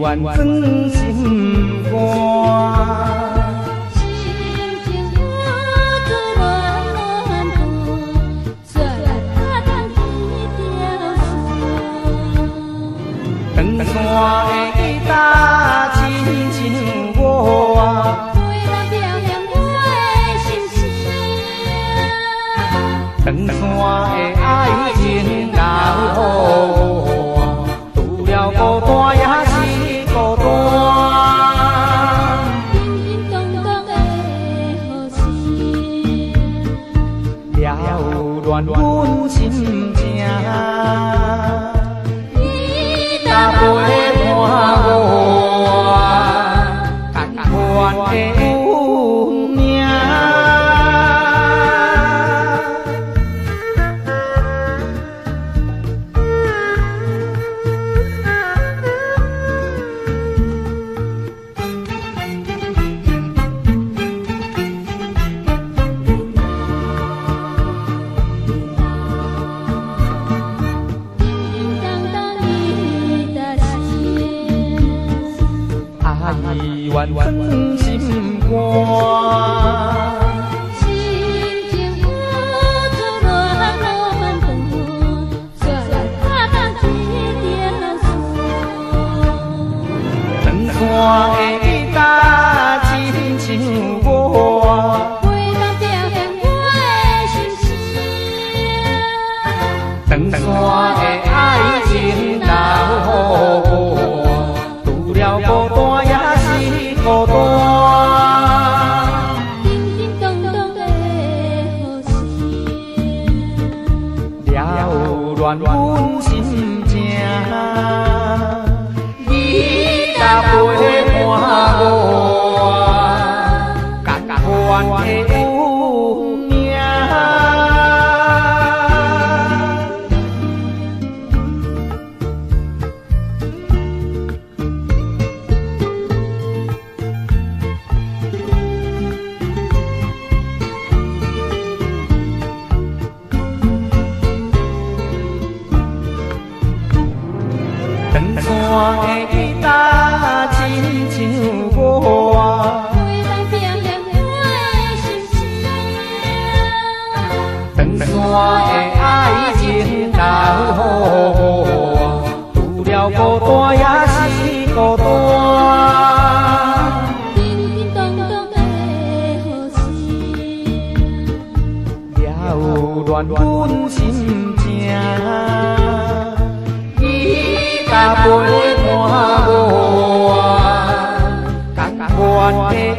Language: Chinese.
愿转心肝。长山的搭亲像我，为咱表现我的心声。长山的爱情留我，除了孤单也是孤单。叮叮咚咚的雨声，了乱阮心情。搭陪伴我，甘愿的有命。愿转心肝，心情付出乱乱长，却打动一条线。长山的搭亲像我，为咱表现我的心声。长山的爱情留我，除了孤单也是孤单。叮叮咚咚的雨声，了乱阮心情。你搭陪伴我，甘愿的有命。长山的搭亲像我，为咱表现我的心声。长山的爱情留我，除了孤单也是孤单。叮叮咚咚的雨声，了乱阮心情。搭陪伴我，甘愿的